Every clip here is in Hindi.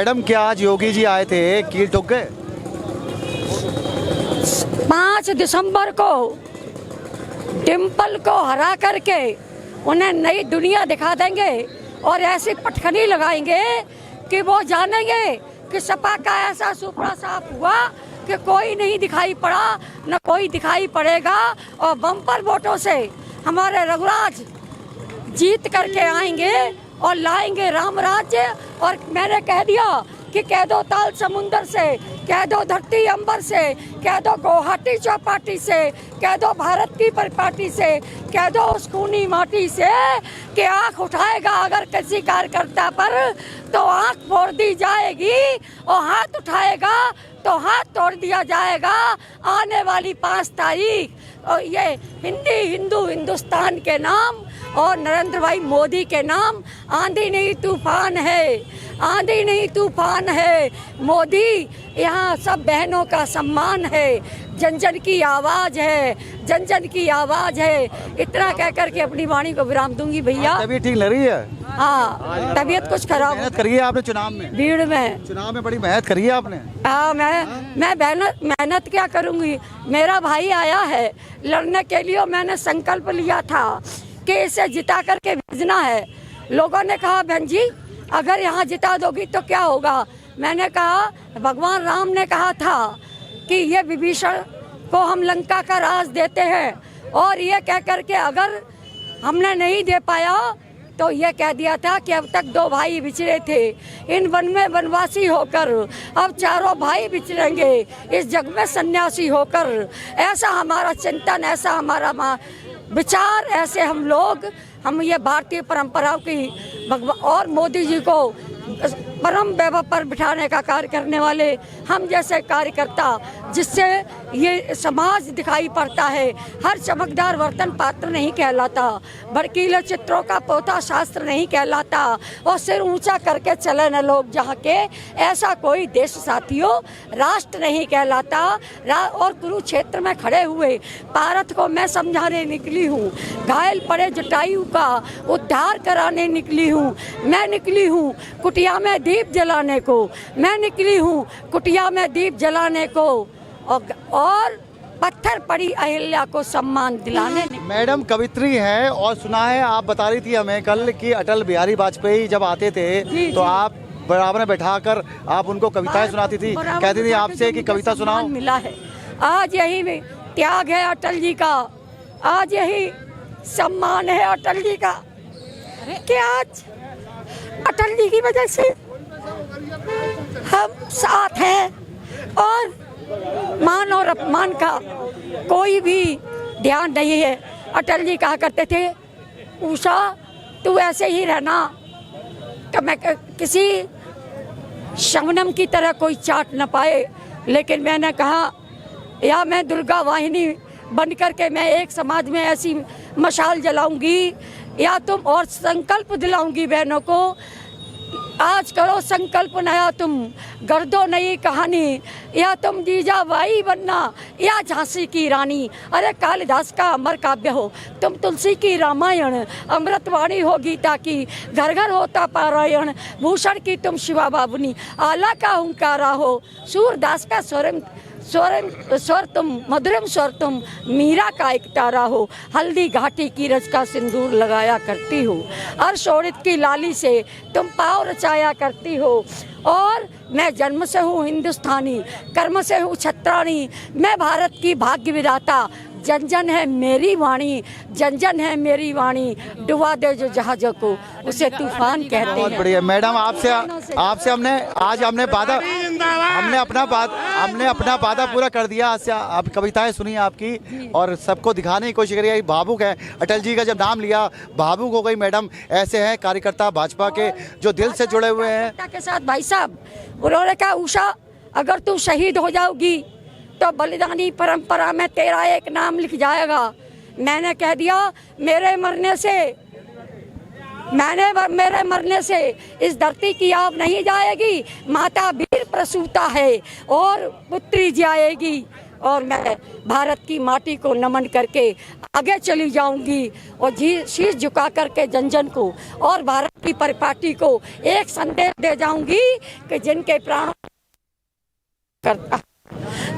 मैडम क्या आज योगी जी आए थे, कील ठुक गए? 5 दिसंबर को डिम्पल को हरा करके उन्हें नई दुनिया दिखा देंगे और ऐसी पटखनी लगाएंगे कि वो जानेंगे कि सपा का ऐसा सुपड़ा साफ हुआ कि कोई नहीं दिखाई पड़ा, न कोई दिखाई पड़ेगा। और बम्पर वोटों से हमारे रघुराज जीत करके आएंगे और लाएंगे राम राज्य। और मैंने कह दिया कि कह दो ताल समुंदर से, कह दो धरती अंबर से, कह दो गुवाहाटी चौपाटी से, कह दो भारत की परिपाटी से, कह दो उस खूनी माटी से कि आंख उठाएगा अगर किसी कार्यकर्ता पर तो आंख फोड़ दी जाएगी, और हाथ उठाएगा तो हाथ तोड़ दिया जाएगा। आने वाली 5 तारीख और ये हिंदू हिंदुस्तान के नाम और नरेंद्र भाई मोदी के नाम आंधी नहीं तूफान है, आंधी नहीं तूफान है मोदी। यहाँ सब बहनों का सम्मान है, जन जन की आवाज है, जन जन की आवाज है। इतना कह करके अपनी वाणी को विराम दूंगी भैया। तबीयत ठीक लग रही है? हाँ, तबीयत कुछ खराब। मेहनत करी है आपने चुनाव में? भीड़ में, चुनाव में बड़ी मेहनत करी है आपने। हाँ, मैं मेहनत क्या करूंगी। मेरा भाई आया है लड़ने के लिए, मैंने संकल्प लिया था कि इसे जिता करके भेजना है। लोगों ने कहा बहन जी अगर यहाँ जिता दोगी तो क्या होगा। मैंने कहा भगवान राम ने कहा था कि ये विभीषण को हम लंका का राज देते हैं, और ये कह करके अगर हमने नहीं दे पाया तो ये कह दिया था कि अब तक 2 भाई बिछड़े थे, इन वन में वनवासी होकर अब 4 भाई बिछड़ेंगे इस जग में सन्यासी होकर। ऐसा हमारा चिंतन, ऐसा हमारा विचार, ऐसे हम लोग, हम ये भारतीय परंपराओं की और मोदी जी को परम वैभव पर बिठाने का कार्य करने वाले हम जैसे कार्यकर्ता, जिससे ये समाज दिखाई पड़ता है। हर चमकदार बर्तन पात्र नहीं कहलाता, भड़कीले चित्रों का पोता शास्त्र नहीं कहलाता, और सिर ऊंचा करके चले न लोग जहाँ के, ऐसा कोई देश साथियों राष्ट्र नहीं कहलाता। और कुरुक्षेत्र में खड़े हुए भारत को मैं समझाने निकली हूँ, घायल पड़े जटायु का उद्धार कराने निकली हूँ। मैं निकली हूँ कुटिया में दीप जलाने को, मैं निकली हूँ कुटिया में दीप जलाने को, और पत्थर पड़ी अहिल्या को सम्मान दिलाने। मैडम कवित्री है और सुना है, आप बता रही थी हमें कल कि अटल बिहारी वाजपेयी जब आते थे तो आप बराबर में बैठाकर आप उनको कविताएं सुनाती थी, कहती थी आपसे कि कविता सुनाओ। मिला है आज यही में त्याग है अटल जी का, आज यही सम्मान है अटल जी का कि आज अटल जी की वजह से हम साथ हैं और मान और अपमान का कोई भी ध्यान नहीं है। अटल जी कहा करते थे उषा तू ऐसे ही रहना, मैं किसी शबनम की तरह कोई चाट न पाए। लेकिन मैंने कहा या मैं दुर्गा वाहिनी बन करके मैं एक समाज में ऐसी मशाल जलाऊंगी, या तुम और संकल्प दिलाऊंगी बहनों को। आज करो संकल्प नया, तुम कर दो नई कहानी, या तुम जीजाबाई बनना या झांसी की रानी। अरे कालिदास का अमर काव्य हो, तुम तुलसी की रामायण, अमृतवाणी हो गीता की, घर घर होता पारायण, भूषण की तुम शिवा बाबुनी, आला का हुंकारा हो, सूरदास का स्वर तुम, मधुरम स्वर तुम, मीरा का एक तारा हो, हल्दी घाटी की रज का सिंदूर लगाया करती हो, अर्शोड़ित की लाली से तुम पाँव रचाया करती हो। और मैं जन्म से हूँ हिंदुस्तानी, कर्म से हूँ छत्राणी, मैं भारत की भाग्य विधाता, जन जन है मेरी वाणी, जन जन है मेरी वाणी, डुबा दे जो जहाजों को उसे तूफान कहते हैं। बहुत बढ़िया मैडम, आपसे हमने अपना वादा पूरा कर दिया। आप कविताएं सुनी आपकी और सबको दिखाने की कोशिश करी। भावुक है, अटल जी का जब नाम लिया भावुक हो गई मैडम। ऐसे हैं कार्यकर्ता भाजपा के जो दिल से जुड़े हुए हैं के साथ। भाई साहब उन्होंने कहा उषा अगर तू शहीद हो जाओगी तो बलिदानी परंपरा में तेरा एक नाम लिख जाएगा। मैंने कह दिया मेरे मरने से इस धरती की आब नहीं जाएगी, माता वीर प्रसूता है और पुत्री जाएगी। और मैं भारत की माटी को नमन करके आगे चली जाऊंगी और शीश झुका करके जन जन को और भारत की परिपाटी को एक संदेश दे जाऊंगी कि जिनके प्राणों करता,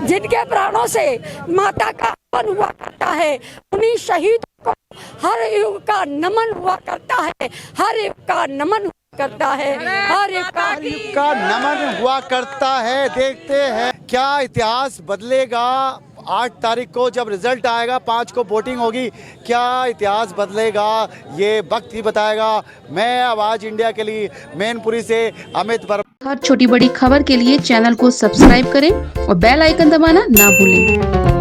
जिनके प्राणों से माता का अपमान हुआ करता है, उन्हीं शहीदों को हर युग का नमन हुआ करता है, हर युग का नमन करता है, हर युग का नमन हुआ करता है। देखते हैं क्या इतिहास बदलेगा। 8 तारीख को जब रिजल्ट आएगा, 5 को वोटिंग होगी, क्या इतिहास बदलेगा ये वक्त ही बताएगा। मैं आवाज इंडिया के लिए मैनपुरी से अमित वर्मा। हर छोटी बड़ी खबर के लिए चैनल को सब्सक्राइब करें और बेल आइकन दबाना ना भूलें।